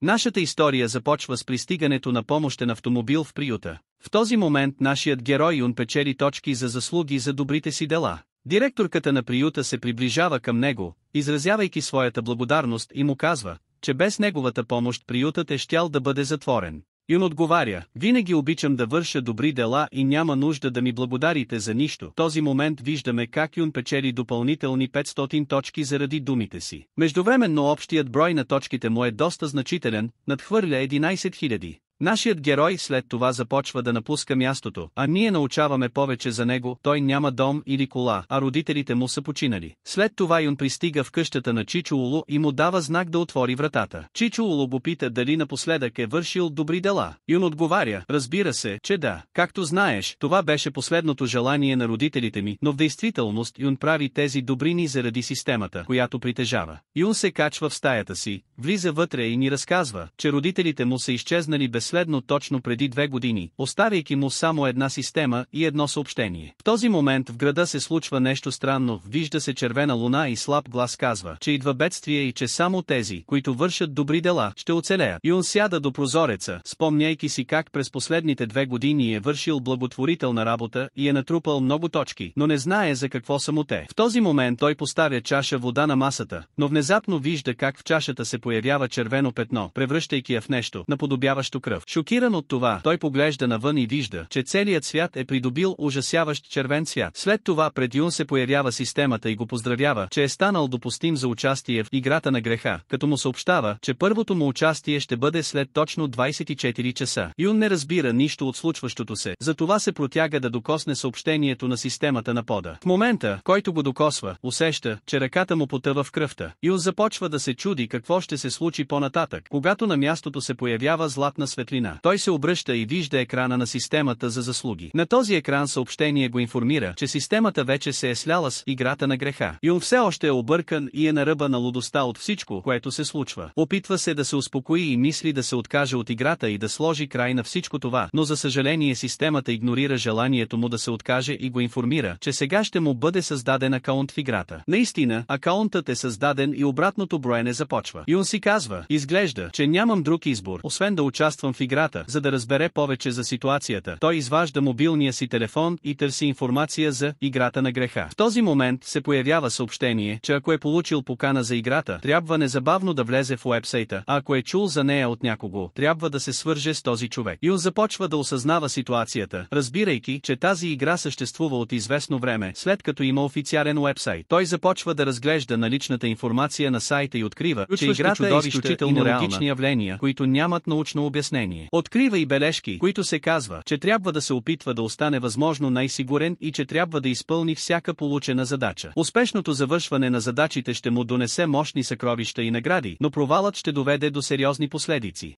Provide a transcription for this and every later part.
Нашата история започва с пристигането на помощен автомобил в приюта. В този момент нашият герой Юн печели точки за заслуги за добрите си дела. Директорката на приюта се приближава към него, изразявайки своята благодарност и му казва, че без неговата помощ приютът е щял да бъде затворен. Юн отговаря: винаги обичам да върша добри дела и няма нужда да ми благодарите за нищо. В този момент виждаме как Юн печели допълнителни 500 точки заради думите си. Междувременно общият брой на точките му е доста значителен, надхвърля 11 000. Нашият герой след това започва да напуска мястото, а ние научаваме повече за него. Той няма дом или кола, а родителите му са починали. След това Юн пристига в къщата на Чичо Улу и му дава знак да отвори вратата. Чичо Улу го пита дали напоследък е вършил добри дела. Юн отговаря: разбира се, че да. Както знаеш, това беше последното желание на родителите ми, но в действителност Юн прави тези добрини заради системата, която притежава. Юн се качва в стаята си, влиза вътре и ни разказва, че родителите му са изчезнали безследно точно преди 2 години, оставяйки му само една система и едно съобщение. В този момент в града се случва нещо странно, вижда се червена луна и слаб глас казва, че идва бедствие и че само тези, които вършат добри дела, ще оцелеят. Юн сяда до прозореца, спомняйки си как през последните 2 години е вършил благотворителна работа и е натрупал много точки, но не знае за какво са му те. В този момент той поставя чаша вода на масата, но внезапно вижда как в чашата се появява червено петно, превръщайки я в нещо, наподобяващо кръв. Шокиран от това, той поглежда навън и вижда, че целият свят е придобил ужасяващ червен цвят. След това пред Юн се появява системата и го поздравява, че е станал допустим за участие в играта на греха, като му съобщава, че първото му участие ще бъде след точно 24 часа. Юн не разбира нищо от случващото се, затова се протяга да докосне съобщението на системата на пода. В момента, който го докосва, усеща, че ръката му потъва в кръвта. Юн започва да се чуди какво ще се случи по-нататък, когато на мястото се появява златна светлина. Той се обръща и вижда екрана на системата за заслуги. На този екран съобщение го информира, че системата вече се е сляла с играта на греха. Юн все още е объркан и е на ръба на лудостта от всичко, което се случва. Опитва се да се успокои и мисли да се откаже от играта и да сложи край на всичко това, но за съжаление системата игнорира желанието му да се откаже и го информира, че сега ще му бъде създаден акаунт в играта. Наистина, акаунтът е създаден и обратното броене започва. Юн си казва: изглежда, че нямам друг избор, освен да участвам в играта. За да разбере повече за ситуацията, той изважда мобилния си телефон и търси информация за играта на греха. В този момент се появява съобщение, че ако е получил покана за играта, трябва незабавно да влезе в уебсайта, а ако е чул за нея от някого, трябва да се свърже с този човек. Юн започва да осъзнава ситуацията, разбирайки, че тази игра съществува от известно време, след като има официален уебсайт. Той започва да разглежда наличната информация на сайта и открива, че играта е изключително логични явления, които нямат научно обяснение. Открива и бележки, които се казва, че трябва да се опитва да остане възможно най-сигурен и че трябва да изпълни всяка получена задача. Успешното завършване на задачите ще му донесе мощни съкровища и награди, но провалът ще доведе до сериозни последици.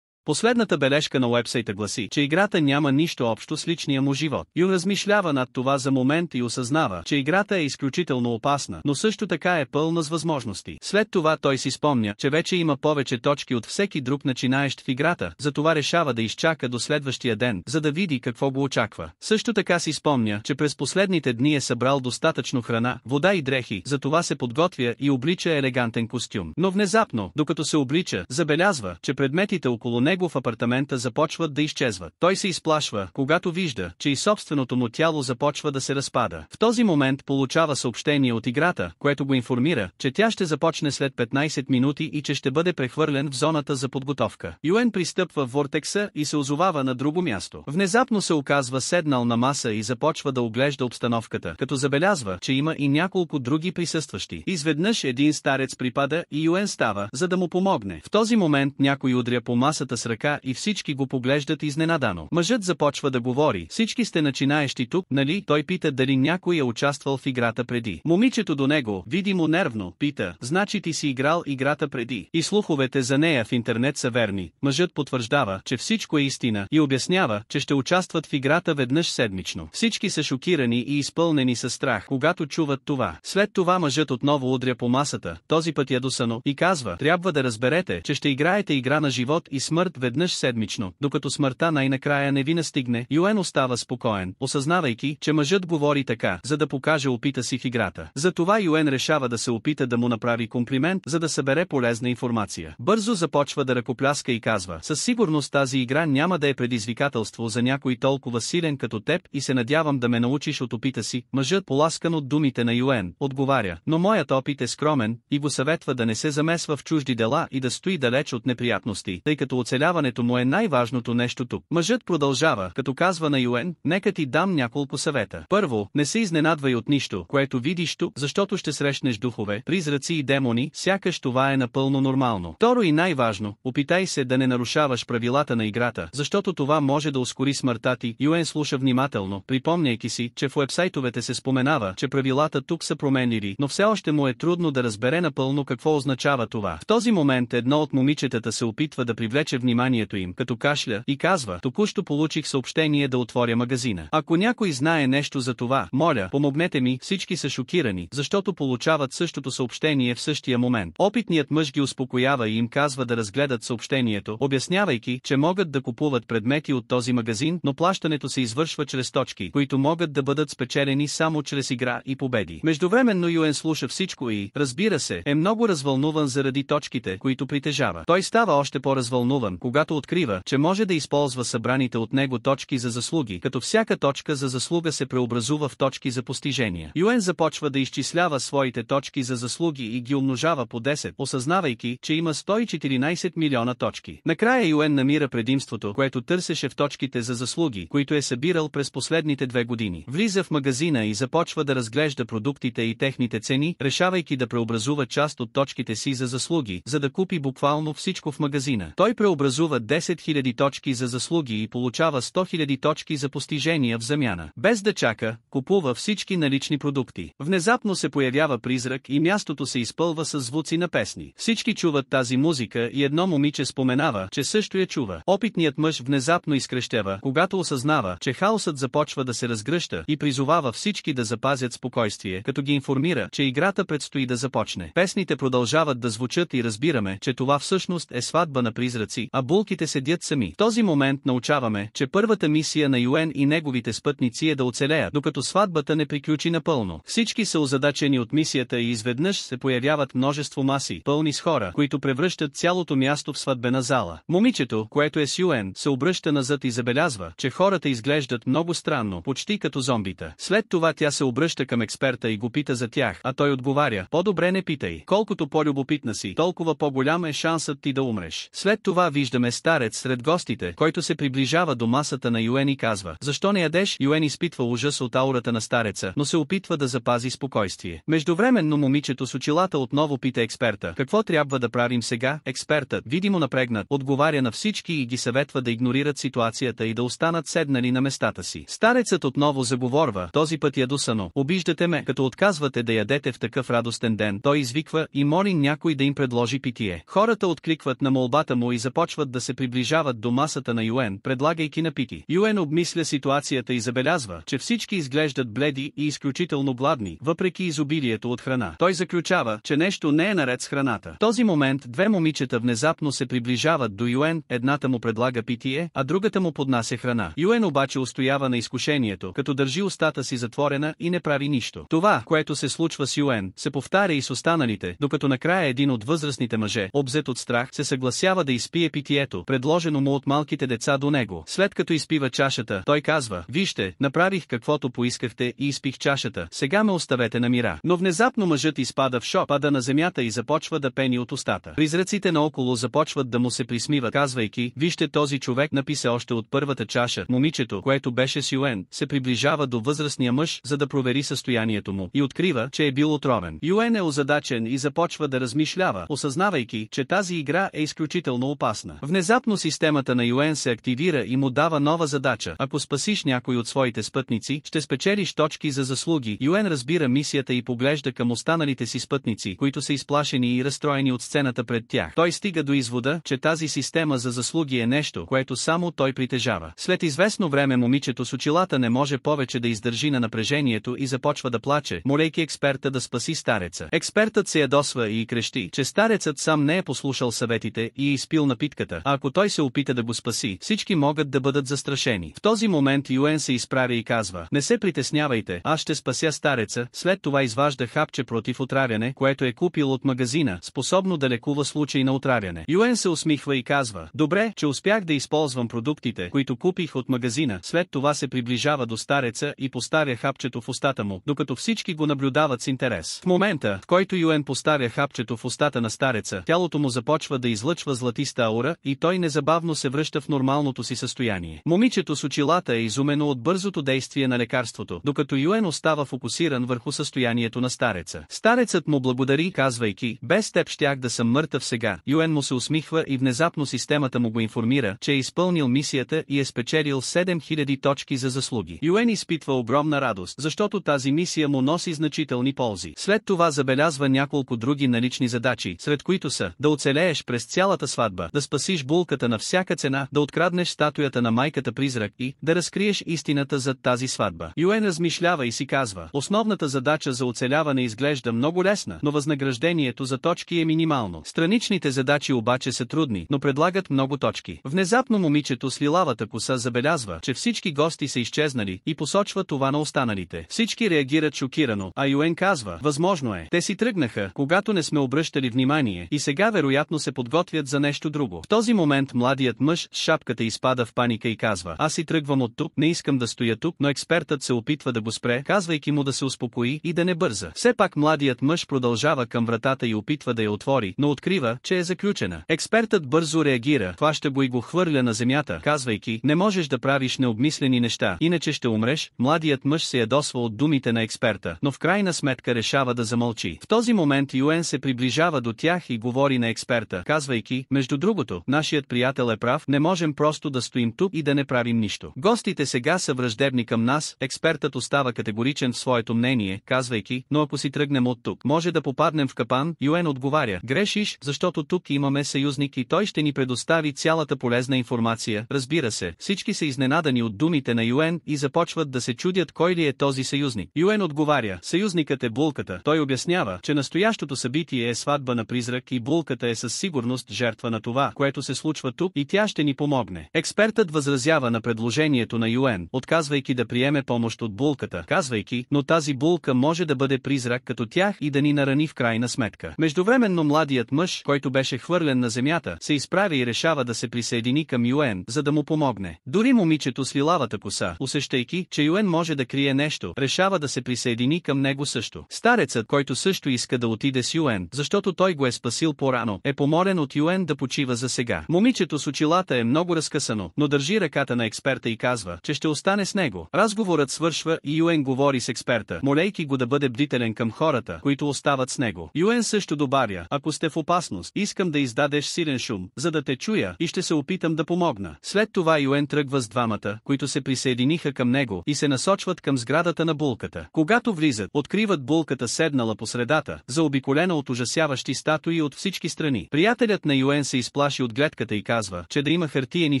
Последната бележка на уебсайта гласи, че играта няма нищо общо с личния му живот. Юн размишлява над това за момент и осъзнава, че играта е изключително опасна, но също така е пълна с възможности. След това той си спомня, че вече има повече точки от всеки друг начинаещ в играта, затова решава да изчака до следващия ден, за да види какво го очаква. Също така си спомня, че през последните дни е събрал достатъчно храна, вода и дрехи, затова се подготвя и облича елегантен костюм. Но внезапно, докато се облича, забелязва, че предметите около него в апартамента започват да изчезват. Той се изплашва, когато вижда, че и собственото му тяло започва да се разпада. В този момент получава съобщение от играта, което го информира, че тя ще започне след 15 минути и че ще бъде прехвърлен в зоната за подготовка. Юен пристъпва в вортекса и се озовава на друго място. Внезапно се оказва седнал на маса и започва да оглежда обстановката, като забелязва, че има и няколко други присъстващи. Изведнъж един старец припада и Юен става, за да му помогне. В този момент някой удря по масата с ръка и всички го поглеждат изненадано. Мъжът започва да говори: всички сте начинаещи тук, нали? Той пита дали някой е участвал в играта преди. Момичето до него, видимо нервно, пита: значи ти си играл играта преди? И слуховете за нея в интернет са верни. Мъжът потвърждава, че всичко е истина и обяснява, че ще участват в играта веднъж седмично. Всички са шокирани и изпълнени със страх, когато чуват това. След това мъжът отново удря по масата, този път ядосано, и казва: трябва да разберете, че ще играете игра на живот и смърт съд веднъж седмично, докато смъртта най-накрая не ви настигне. Юен остава спокоен, осъзнавайки, че мъжът говори така, за да покаже опита си в играта. Затова Юен решава да се опита да му направи комплимент, за да събере полезна информация. Бързо започва да ръкопляска и казва: със сигурност тази игра няма да е предизвикателство за някой толкова силен като теб и се надявам да ме научиш от опита си. Мъжът, поласкан от думите на Юен, отговаря: но моят опит е скромен, и го съветва да не се замесва в чужди дела и да стои далеч от неприятности, тъй като оцеляването му е най-важното нещо тук. Мъжът продължава, като казва на Юен: нека ти дам няколко съвета. Първо, не се изненадвай от нищо, което видиш тук, защото ще срещнеш духове, призраци и демони, сякаш това е напълно нормално. Второ и най-важно, опитай се да не нарушаваш правилата на играта, защото това може да ускори смъртта ти. Юен слуша внимателно, припомняйки си, че в уебсайтовете се споменава, че правилата тук са променливи, но все още му е трудно да разбере напълно какво означава това. В този момент едно от момичетата се опитва да привлече вниманието им, като кашля, и казва: току-що получих съобщение да отворя магазина. Ако някой знае нещо за това, моля, помогнете ми. Всички са шокирани, защото получават същото съобщение в същия момент. Опитният мъж ги успокоява и им казва да разгледат съобщението, обяснявайки, че могат да купуват предмети от този магазин, но плащането се извършва чрез точки, които могат да бъдат спечелени само чрез игра и победи. Междувременно Юен слуша всичко и, разбира се, е много развълнуван заради точките, които притежава. Той става още по-развълнуван, когато открива, че може да използва събраните от него точки за заслуги, като всяка точка за заслуга се преобразува в точки за постижения. Юен започва да изчислява своите точки за заслуги и ги умножава по 10, осъзнавайки, че има 114 милиона точки. Накрая Юен намира предимството, което търсеше в точките за заслуги, които е събирал през последните 2 години. Влиза в магазина и започва да разглежда продуктите и техните цени, решавайки да преобразува част от точките си за заслуги, за да купи буквално всичко в магазина. Той преобразува 10 000 точки за заслуги и получава 100 000 точки за постижения в замяна. Без да чака, купува всички налични продукти. Внезапно се появява призрак и мястото се изпълва с звуци на песни. Всички чуват тази музика и едно момиче споменава, че също я чува. Опитният мъж внезапно изкрещева, когато осъзнава, че хаосът започва да се разгръща, и призовава всички да запазят спокойствие, като ги информира, че играта предстои да започне. Песните продължават да звучат и разбираме, че това всъщност е сватба на призраци, а булките седят сами. В този момент научаваме, че първата мисия на Юен и неговите спътници е да оцелеят, докато сватбата не приключи напълно. Всички са озадачени от мисията и изведнъж се появяват множество маси, пълни с хора, които превръщат цялото място в сватбена зала. Момичето, което е с Юен, се обръща назад и забелязва, че хората изглеждат много странно, почти като зомбита. След това тя се обръща към експерта и го пита за тях, а той отговаря: по-добре не питай. Колкото по-любопитна си, толкова по-голям е шансът ти да умреш. След това виждаме старец сред гостите, който се приближава до масата на Юен и казва: защо не ядеш? Юен изпитва ужас от аурата на стареца, но се опитва да запази спокойствие. Междувременно момичето с очилата отново пита експерта: какво трябва да правим сега? Експертът, видимо напрегнат, отговаря на всички и ги съветва да игнорират ситуацията и да останат седнали на местата си. Старецът отново заговорва, този път ядосано: обиждате ме, като отказвате да ядете в такъв радостен ден. Той извиква и моли някой да им предложи питие. Хората откликват на молбата му и започват да се приближават до масата на Юен, предлагайки напити. Юен обмисля ситуацията и забелязва, че всички изглеждат бледи и изключително гладни, въпреки изобилието от храна. Той заключава, че нещо не е наред с храната. В този момент две момичета внезапно се приближават до Юен, едната му предлага питие, а другата му поднася храна. Юен обаче устоява на изкушението, като държи устата си затворена и не прави нищо. Това, което се случва с Юен, се повтаря и с останалите, докато накрая един от възрастните мъже, обзет от страх, се съгласява да изпие питието, предложено му от малките деца до него. След като изпива чашата, той казва: вижте, направих каквото поискахте и изпих чашата, сега ме оставете на мира. Но внезапно мъжът изпада в шок, пада на земята и започва да пени от устата. Призраците наоколо започват да му се присмиват, казвайки: вижте, този човек написа още от първата чаша. Момичето, което беше с Юен, се приближава до възрастния мъж, за да провери състоянието му, и открива, че е бил отровен. Юен е озадачен и започва да размишлява, осъзнавайки, че тази игра е изключително опасна. Внезапно системата на Юен се активира и му дава нова задача: ако спасиш някой от своите спътници, ще спечелиш точки за заслуги. Юен разбира мисията и поглежда към останалите си спътници, които са изплашени и разстроени от сцената пред тях. Той стига до извода, че тази система за заслуги е нещо, което само той притежава. След известно време момичето с очилата не може повече да издържи на напрежението и започва да плаче, молейки експерта да спаси стареца. Експертът се ядосва и крещи, че старецът сам не е послушал съветите и изпил напитката булката, а ако той се опита да го спаси, всички могат да бъдат застрашени. В този момент Юен се изправя и казва: не се притеснявайте, аз ще спася стареца. След това изважда хапче против отравяне, което е купил от магазина, способно да лекува случай на отравяне. Юен се усмихва и казва: добре, че успях да използвам продуктите, които купих от магазина. След това се приближава до стареца и поставя хапчето в устата му, докато всички го наблюдават с интерес. В момента, в който Юен поставя хапчето в устата на стареца, тялото му започва да излъчва златиста аура и той незабавно се връща в нормалното си състояние. Момичето с очилата е изумено от бързото действие на лекарството, докато Юен остава фокусиран върху състоянието на стареца. Старецът му благодари, казвайки: без теб щях да съм мъртъв сега. Юен му се усмихва и внезапно системата му го информира, че е изпълнил мисията и е спечелил 7000 точки за заслуги. Юен изпитва огромна радост, защото тази мисия му носи значителни ползи. След това забелязва няколко други налични задачи, сред които са: да оцелееш през цялата сватба, да спасиш булката на всяка цена, да откраднеш статуята на майката призрак и да разкриеш истината зад тази сватба. Юен размишлява и си казва: основната задача за оцеляване изглежда много лесна, но възнаграждението за точки е минимално. Страничните задачи обаче са трудни, но предлагат много точки. Внезапно момичето с лилавата коса забелязва, че всички гости са изчезнали и посочва това на останалите. Всички реагират шокирано, а Юен казва: възможно е, те си тръгнаха, когато не сме обръщали внимание и сега вероятно се подготвят за нещо друго. В този момент младият мъж с шапката изпада в паника и казва: аз си тръгвам от тук, не искам да стоя тук, но експертът се опитва да го спре, казвайки му да се успокои и да не бърза. Все пак младият мъж продължава към вратата и опитва да я отвори, но открива, че е заключена. Експертът бързо реагира, хваща го и го хвърля на земята, казвайки: не можеш да правиш необмислени неща, иначе ще умреш. Младият мъж се ядосва от думите на експерта, но в крайна сметка решава да замълчи. В този момент Юен се приближава до тях и говори на експерта, казвайки: между другото, нашият приятел е прав, не можем просто да стоим тук и да не правим нищо. Гостите сега са враждебни към нас. Експертът остава категоричен в своето мнение, казвайки: но ако си тръгнем от тук, може да попаднем в капан. Юен отговаря: грешиш, защото тук имаме съюзник и той ще ни предостави цялата полезна информация. Разбира се, всички са изненадани от думите на Юен и започват да се чудят кой ли е този съюзник. Юен отговаря: съюзникът е булката. Той обяснява, че настоящото събитие е сватба на призрак и булката е със сигурност жертва на това, което се случва тук, и тя ще ни помогне. Експертът възразява на предложението на Юен, отказвайки да приеме помощ от булката, казвайки: но тази булка може да бъде призрак като тях и да ни нарани в крайна сметка. Междувременно младият мъж, който беше хвърлен на земята, се изправя и решава да се присъедини към Юен, за да му помогне. Дори момичето с лилавата коса, усещайки, че Юен може да крие нещо, решава да се присъедини към него също. Старецът, който също иска да отиде с Юен, защото той го е спасил по-рано, е помолен от Юен да почива за сега. Момичето с очилата е много разкъсано, но държи ръката на експерта и казва, че ще остане с него. Разговорът свършва и Юен говори с експерта, молейки го да бъде бдителен към хората, които остават с него. Юен също добавя: ако сте в опасност, искам да издадеш силен шум, за да те чуя, и ще се опитам да помогна. След това Юен тръгва с двамата, които се присъединиха към него, и се насочват към сградата на булката. Когато влизат, откриват булката седнала по средата, заобиколена от ужасяващи статуи от всички страни. Приятелят на Юен се изплаши от гледката и казва, че да има хартиени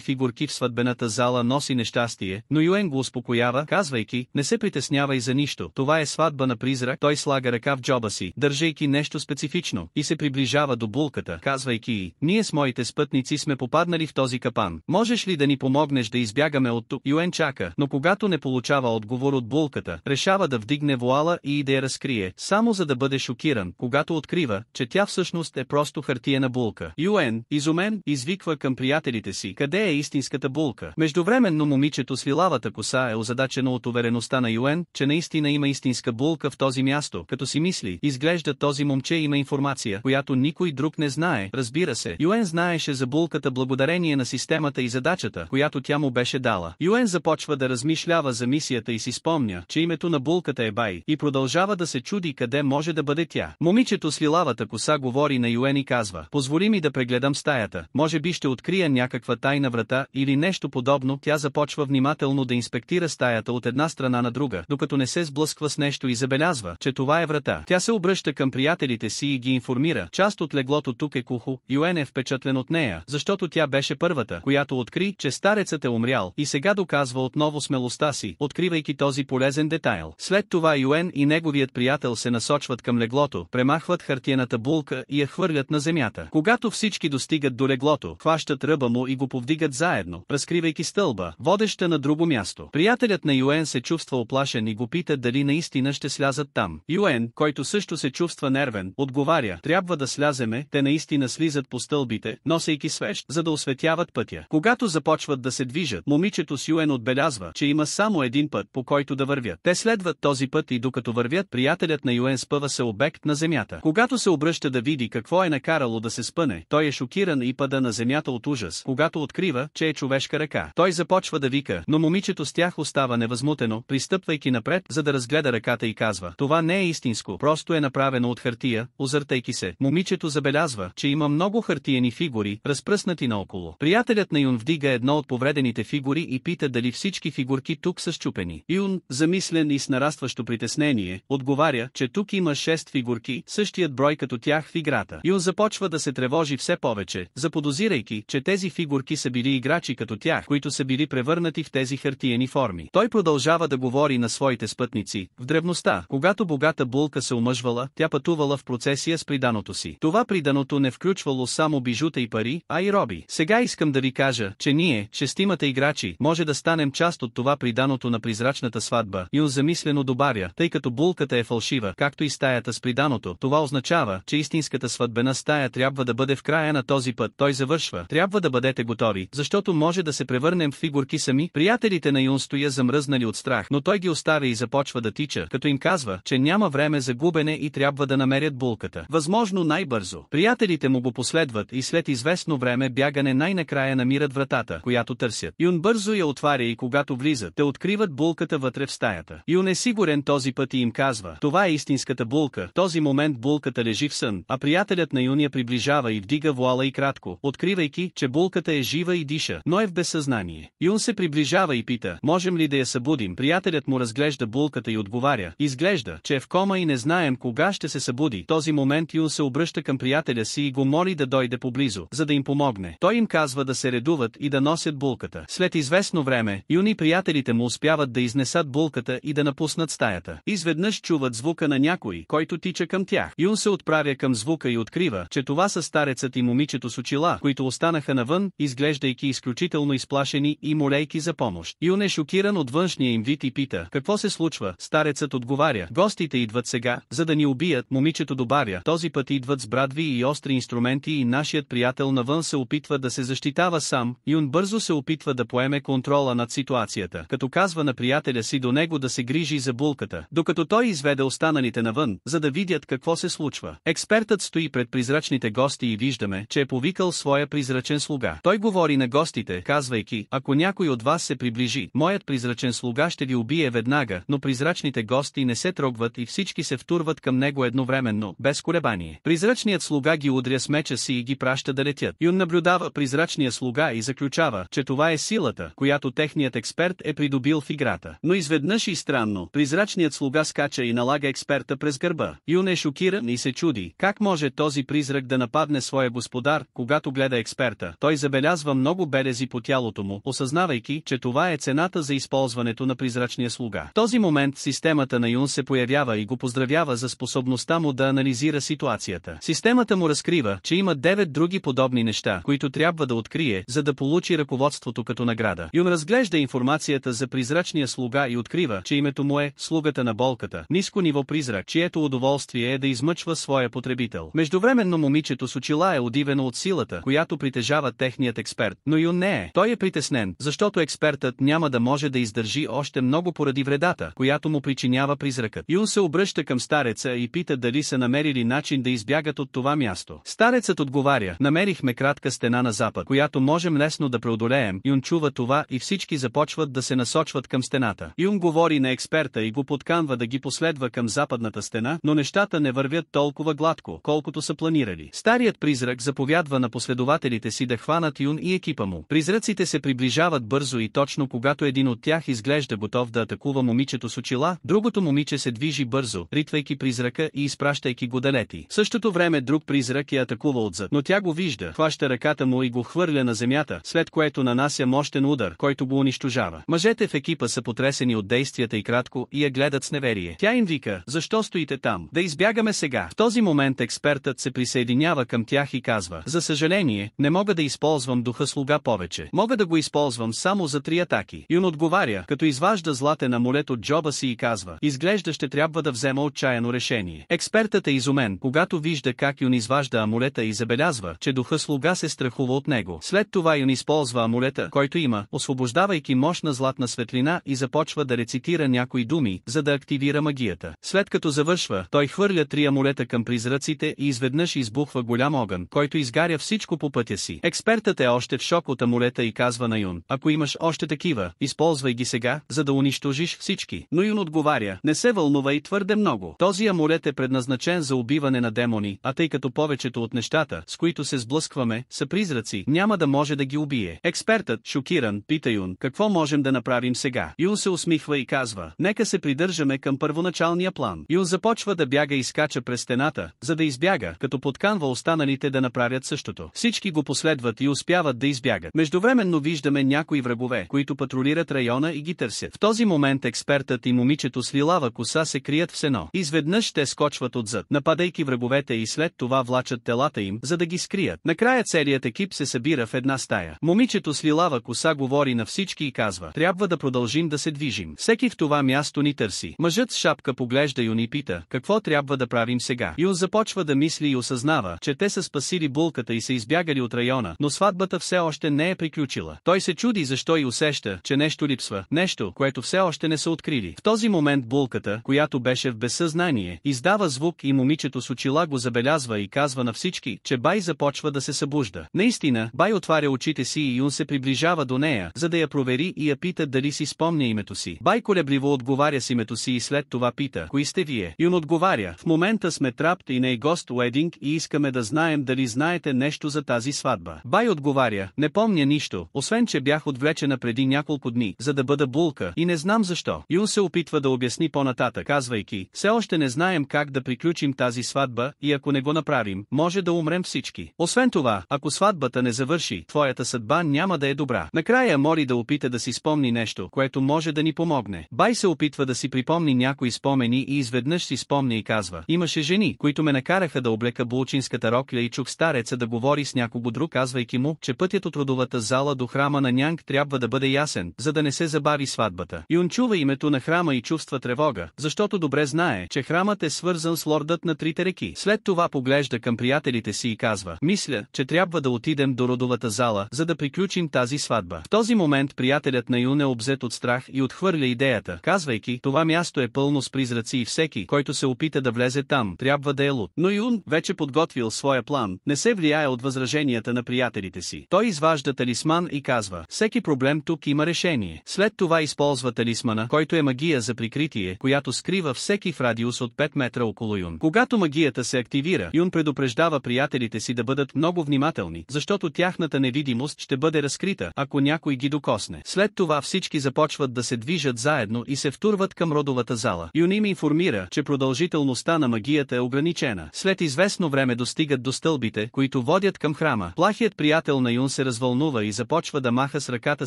фигурки в сватбената зала носи нещастие, но Юен го успокоява, казвайки: не се притеснявай за нищо, това е сватба на призрак. Той слага ръка в джоба си, държейки нещо специфично, и се приближава до булката, казвайки й: ние с моите спътници сме попаднали в този капан. Можеш ли да ни помогнеш да избягаме от тук? Юен чака, но когато не получава отговор от булката, решава да вдигне вуала и да я разкрие, само за да бъде шокиран, когато открива, че тя всъщност е просто хартиена булка. Юен, изумен, извиква към приятелите си: къде е истинската булка? Междувременно момичето с лилавата коса е озадачено от увереността на Юен, че наистина има истинска булка в този място, като си мисли: изглежда този момче има информация, която никой друг не знае. Разбира се, Юен знаеше за булката благодарение на системата и задачата, която тя му беше дала. Юен започва да размишлява за мисията и си спомня, че името на булката е Бай, и продължава да се чуди къде може да бъде тя. Момичето с лилавата коса говори на Юен и казва: позволи ми да прегледам стаята, може би ще открия някаква тайна врата или нещо подобно. Тя започва внимателно да инспектира стаята от една страна на друга, докато не се сблъсква с нещо и забелязва, че това е врата. Тя се обръща към приятелите си и ги информира: част от леглото тук е кухо. Юен е впечатлен от нея, защото тя беше първата, която откри, че старецът е умрял, и сега доказва отново смелостта си, откривайки този полезен детайл. След това Юен и неговият приятел се насочват към леглото, премахват хартиената булка и я хвърлят на земята. Когато всички достигат до до леглото, хващат ръба му и го повдигат заедно, разкривайки стълба, водеща на друго място. Приятелят на Юен се чувства оплашен и го пита дали наистина ще слязат там. Юен, който също се чувства нервен, отговаря: трябва да сляземе. Те наистина слизат по стълбите, носейки свещ, за да осветяват пътя. Когато започват да се движат, момичето с Юен отбелязва, че има само един път, по който да вървят. Те следват този път и докато вървят, приятелят на Юен спъва се обект на земята. Когато се обръща да види какво е накарало да се спъне, той е шокиран и пада на земята от ужас. Когато открива, че е човешка ръка, той започва да вика, но момичето с тях остава невъзмутено, пристъпвайки напред, за да разгледа ръката и казва: това не е истинско, просто е направено от хартия. Озъртайки се, момичето забелязва, че има много хартиени фигури, разпръснати наоколо. Приятелят на Юн вдига едно от повредените фигури и пита дали всички фигурки тук са счупени. Юн, замислен и с нарастващо притеснение, отговаря, че тук има 6 фигурки, същият брой като тях в играта. Юн започва да се тревожи все повече, заподозирайки, че тези фигурки са били играчи като тях, които са били превърнати в тези хартиени форми. Той продължава да говори на своите спътници. В древността, когато богата булка се омъжвала, тя пътувала в процесия с приданото си. Това приданото не включвало само бижута и пари, а и роби. Сега искам да ви кажа, че ние, шестимата играчи, може да станем част от това приданото на призрачната сватба. Юн замислено добавя, тъй като булката е фалшива, както и стаята с приданото, това означава, че истинската сватбена стая трябва да бъде в края на този път. Той завършва: трябва да бъдете готови, защото може да се превърнем в фигурки сами. Приятелите на Юн стоя замръзнали от страх, но той ги оставя и започва да тича, като им казва, че няма време за губене и трябва да намерят булката възможно най-бързо. Приятелите му го последват и след известно време бягане най-накрая намират вратата, която търсят. Юн бързо я отваря и когато влизат, те откриват булката вътре в стаята. Юн е сигурен този път и им казва: това е истинската булка. В този момент булката лежи в сън, а приятелят на Юн я приближава и вдига вуала и кратко, откривайки, че булката е жива и диша, но е в безсъзнание. Юн се приближава и пита: можем ли да я събудим? Приятелят му разглежда булката и отговаря: изглежда, че е в кома и не знаем кога ще се събуди. В този момент Юн се обръща към приятеля си и го моли да дойде поблизо, за да им помогне. Той им казва да се редуват и да носят булката. След известно време, Юн и приятелите му успяват да изнесат булката и да напуснат стаята. Изведнъж чуват звука на някой, който тича към тях. Юн се отправя към звука и открива, че това са старецът и момичето с очила, които останаха навън, изглеждайки изключително изплашени и молейки за помощ. Юн е шокиран от външния им вид и пита: какво се случва? Старецът отговаря: гостите идват сега, за да ни убият. Момичето добавя: този път идват с брадви и остри инструменти и нашият приятел навън се опитва да се защитава сам. Юн бързо се опитва да поеме контрола над ситуацията, като казва на приятеля си до него да се грижи за булката, докато той изведе останалите навън, за да видят какво се случва. Експертът стои пред призрачните гости и виждаме, че е повикал своя призрачен слуга. Той говори на гостите, казвайки: ако някой от вас се приближи, моят призрачен слуга ще ви убие веднага, но призрачните гости не се трогват и всички се втурват към него едновременно, без колебание. Призрачният слуга ги удря с меча си и ги праща да летят. Юн наблюдава призрачния слуга и заключава, че това е силата, която техният експерт е придобил в играта. Но изведнъж и странно, призрачният слуга скача и налага експерта през гърба. Юн е шокиран и се чуди, как може този призрак да нападне своя господар. Когато гледа експерта, той забелязва много белези по тялото му, осъзнавайки, че това е цената за използването на призрачния слуга. В този момент системата на Юн се появява и го поздравява за способността му да анализира ситуацията. Системата му разкрива, че има 9 други подобни неща, които трябва да открие, за да получи ръководството като награда. Юн разглежда информацията за призрачния слуга и открива, че името му е слугата на болката, ниско ниво призрак, чието удоволствие е да измъчва своя потребител. Междувременно момичето с очила е удивено от силата, която притежава техният експерт, но Юн не е. Той е притеснен, защото експертът няма да може да издържи още много поради вредата, която му причинява призракът. Юн се обръща към стареца и пита дали са намерили начин да избягат от това място. Старецът отговаря: намерихме кратка стена на запад, която можем лесно да преодолеем. Юн чува това и всички започват да се насочват към стената. Юн говори на експерта и го подканва да ги последва към западната стена, но нещата не вървят толкова гладко, колкото са планирали. Старият призрак заповядва на последователите си да хванат Юн и екипа му. Призраците се приближават бързо и точно когато един от тях изглежда готов да атакува момичето с очила, другото момиче се движи бързо, ритвайки призрака и изпращайки го да лети. В същото време друг призрак я атакува отзад, но тя го вижда, хваща ръката му и го хвърля на земята, след което нанася мощен удар, който го унищожава. Мъжете в екипа са потресени от действията и кратко и я гледат с неверие. Тя им вика: защо стоите там? Да избягаме сега. В този момент експертът се присъединява към тях и казва: за съжаление, не мога да използвам духа слуга повече. Мога да го използвам само за 3 атаки. Юн отговаря, като изважда златен амулет от джоба си и казва: изглежда ще трябва да взема отчаяно решение. Експертът е изумен, когато вижда как Юн изважда амулета и забелязва, че духа слуга се страхува от него. След това Юн използва амулета, който има, освобождавайки мощна златна светлина и започва да рецитира някои думи, за да активира магията. След като завършва, той хвърля 3 амулета към призраците и изведнъж избухва голям огън, който изгаря всичко по пътя си. Експертът е още в шок от амулета и казва на Юн: ако имаш още такива, използвай ги сега, за да унищожиш всички. Но Юн отговаря: не се вълнувай твърде много. Този амулет е предназначен за убиване на демони, а тъй като повечето от нещата, с които се сблъскваме, са призраци, няма да може да ги убие. Експертът, шокиран, пита Юн: какво можем да направим сега? Юн се усмихва и казва: нека се придържаме към първоначалния план. Юн започва да бяга и скача през стената, за да избяга, като подканва останалите да направят същото. Всички го последват и успяват да избягат. Междувременно виждаме някои врагове, които патрулират района и ги търсят. В този момент експертът и момичето с лилава коса се крият в сено. Изведнъж те скочват отзад, нападайки враговете и след това влачат телата им, за да ги скрият. Накрая целият екип се събира в една стая. Момичето с лилава коса говори на всички и казва: трябва да продължим да се движим. Всеки в това място ни търси. Мъжът с шапка поглежда Юн и пита: какво трябва да правим сега? Юн започва да мисли и осъзнава, че те са спасили булката и са избягали от района, но сватбата все още не е приключила. Той се чуди защо и усеща, че нещо липсва, нещо, което все още не са открили. В този момент булката, която беше в безсъзнание, издава звук и момичето с очила го забелязва и казва на всички, че Бай започва да се събужда. Наистина, Бай отваря очите си и Юн се приближава до нея, за да я провери и я пита дали си спомня името си. Бай колебливо отговаря с името си и след това пита: кои сте вие? Юн отговаря: в момента сме Trapped in a Ghost Wedding и искаме да знаем дали знаете нещо за тази сватба. Бай отговаря: не помня нищо, освен че бях отвлечена преди няколко дни, за да бъда булка и не знам защо. Юн се опитва да обясни по-нататък, казвайки: все още не знаем как да приключим тази сватба и ако не го направим, може да умрем всички. Освен това, ако сватбата не завърши, твоята съдба няма да е добра. Накрая моли да опита да си спомни нещо, което може да ни помогне. Бай се опитва да си припомни някои спомени и изведнъж си спомня и казва: имаше жени, които ме накараха да облека булчинската рокля и чух стареца да говори с някого друг, казвайки му, че пътят от родовата зала до храма на Нянг трябва да бъде ясен, за да не се забави сватбата. Юн чува името на храма и чувства тревога, защото добре знае, че храмът е свързан с лордът на трите реки. След това поглежда към приятелите си и казва: мисля, че трябва да отидем до родовата зала, за да приключим тази сватба. В този момент приятелят на Юн е обзет от страх и отхвърля идеята, казвайки: това място е пълно с призраци и всеки, който се опита да влезе там, трябва да е луд. Но Юн, вече подготвил своя план, не се влияе от възраженията на приятелите си. Той изважда талисман и казва: всеки проблем тук има решение. След това използва талисмана, който е магия за прикритие, която скрива всеки в радиус от 5 метра около Юн. Когато магията се активира, Юн предупреждава приятелите си да бъдат много внимателни, защото тяхната невидимост ще бъде разкрита, ако някой ги докосне. След това всички започват да се движат заедно и се втурват към родовата зала. Юн им информира, че продължителността на магията е ограничена. След известно време достигат до стълбите, които водят към храма. Плахият приятел на Юн се развълнува и започва да маха с ръката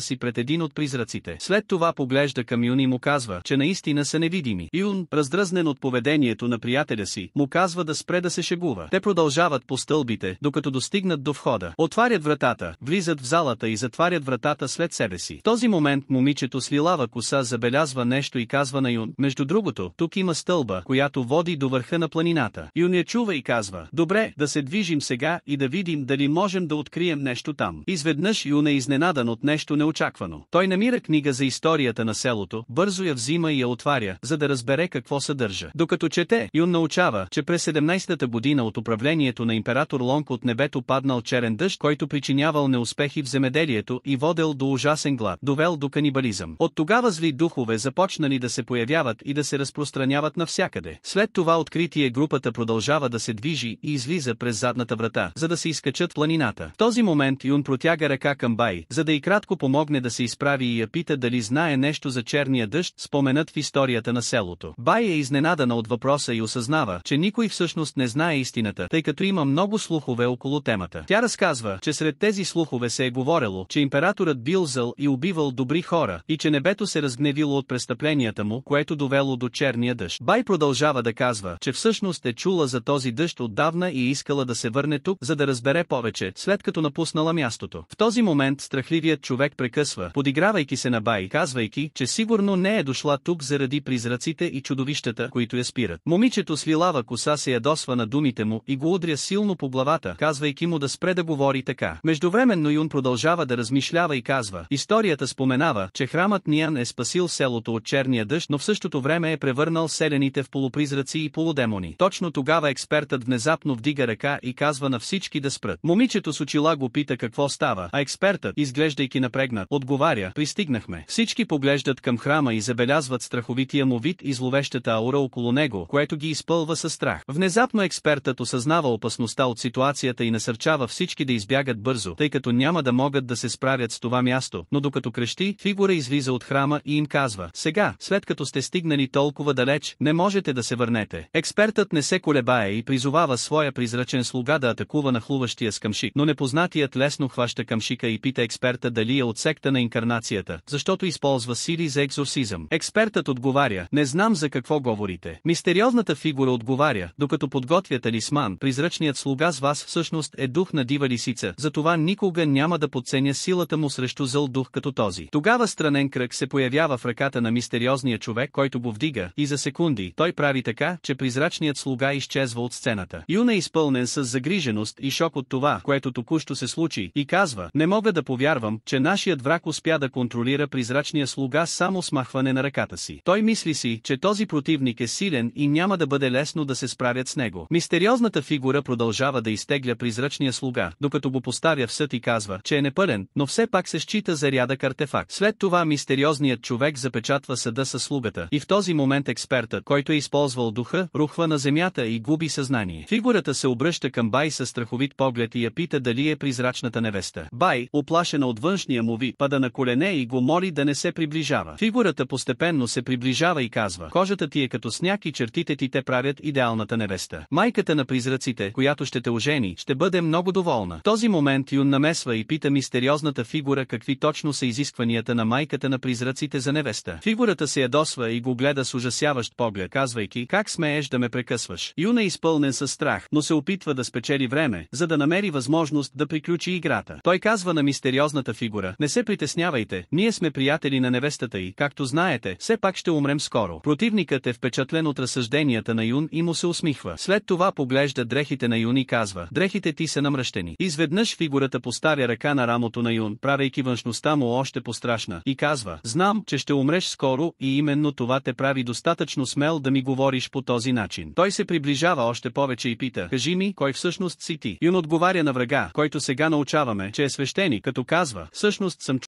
си пред един от призраците. След това поглежда към Юн и му казва, че наистина са невидими. Юн, раздразнен от поведението на приятеля си, му казва да спре да се шегува. Те продължават по стълбите, докато достигнат до входа. Отварят вратата, влизат в залата и затварят вратата след себе си. В този момент момичето с лилава коса забелязва нещо и казва на Юн: между другото, тук има стълба, която води до върха на планината. Юн я чува и казва: добре, да се движим сега и да видим дали можем да открием нещо там. Изведнъж Юн е изненадан от нещо неочаквано. Той намира книга за историята на селото, бързо я взима и я отваря, за да разбере какво съдържа. Докато чете, Юн научава, че през 17-та година от управлението на император Лонг от небето паднал черен дъжд, който причинявал неуспехи в земеделието и водел до ужасен глад, довел до канибализъм. От тогава зли духове започнали да се появяват и да се разпространяват навсякъде. След това откритие групата продължава да се движи и излиза през задната врата, за да се изкачат планината. В този момент Юн протяга ръка към Бай, за да и кратко помогне да се изправи и я пита дали знае нещо за черния дъжд, споменат в историята на селото. Бай е изненадана от въпроса и осъзнава, че никой всъщност не знае истината, тъй като има много слухове около темата. Тя разказва, че сред тези слухове се е говорело, че императорът бил зъл и убивал добри хора, и че небето се разгневило от престъпленията му, което довело до черния дъжд. Бай продължава да казва, че всъщност е чула за този дъжд отдавна и е искала да се върне тук, за да разбере повече, след като напуснала мястото. В този момент страхливият човек прекъсва, подигравайки се на Бай, казвайки, че сигурно не е дошла тук заради призраците и чудовищата, които я спират. Момичето с лилава коса се ядосва на думите му и го удря силно по главата, казвайки му да спре да говори така. Междувременно Юн продължава да размишлява и казва: историята споменава, че храмът Ниан е спасил селото от черния дъжд, но в същото време е превърнал селените в полупризраци и полудемони. Точно тогава експертът внезапно вдига ръка и казва на всички да спрат. Момичето с очила го пита какво става, а експертът, изглеждайки напрегнат, отговаря: пристигнахме. Всички поглеждат към храма и забелязват страховития му вид и зловещата аура около него, което ги изпълва със страх. Внезапно експертът осъзнава опасността от ситуацията и насърчава всички да избягат бързо, тъй като няма да могат да се справят с това място, но докато крещи, фигура излиза от храма и им казва: сега, след като сте стигнали толкова далеч, не можете да се върнете. Експертът не се колебае и призовава своя призрачен слуга да атакува нахлуващия с камшик, но непознатият лесно хваща камшика и пита експерта дали е от секта на инкарнацията, защото използва сили за екзорсизъм. Експертът отговаря: не знам за какво говорите. Мистериозната фигура отговаря: докато подготвя талисман, призрачният слуга с вас всъщност е дух на дива лисица, затова никога няма да подценя силата му срещу зъл дух като този. Тогава странен кръг се появява в ръката на мистериозния човек, който го вдига, и за секунди той прави така, че призрачният слуга изчезва от сцената. Юн е изпълнен с загриженост и шок от това, което току-що се случи, и казва: не мога да повярвам, че нашият враг успя да контролира призрачния слуга само с махване на ръката си. Той мисли си, че този противник е силен и няма да бъде лесно да се справят с него. Мистериозната фигура продължава да изтегля призрачния слуга, докато го поставя в съд и казва, че е непълен, но все пак се счита за рядък артефакт. След това мистериозният човек запечатва съда със слугата и в този момент експертът, който е използвал духа, рухва на земята и губи съзнание. Фигурата се обръща към Бай със страховит поглед и я пита дали е призрачната невеста. Бай, уплашена от външния му вид, пада на колене и го моли да не се приближава. Фигурата постепенно се приближава и казва: кожата ти е като сняг и чертите ти те правят идеалната невеста. Майката на призраците, която ще те ожени, ще бъде много доволна. В този момент Юн намесва и пита мистериозната фигура какви точно са изискванията на майката на призраците за невеста. Фигурата се ядосва и го гледа с ужасяващ поглед, казвайки: как смееш да ме прекъсваш. Юн е изпълнен със страх, но се опитва да спечели време, за да намери възможност да приключи играта. Той казва на мистериозната фигура: не се притеснявайте, ние сме приятели на невестата й, както знаете, все пак ще умрем скоро. Противникът е впечатлен от разсъжденията на Юн и му се усмихва. След това поглежда дрехите на Юн и казва: дрехите ти са намръщени. Изведнъж фигурата поставя ръка на рамото на Юн, правейки външността му още по-страшна, и казва: знам, че ще умреш скоро и именно това те прави достатъчно смел да ми говориш по този начин. Той се приближава още повече и пита: кажи ми, кой всъщност си ти? Юн отговаря на врага, който сега научаваме, че е свещеник, като казва: всъщност съм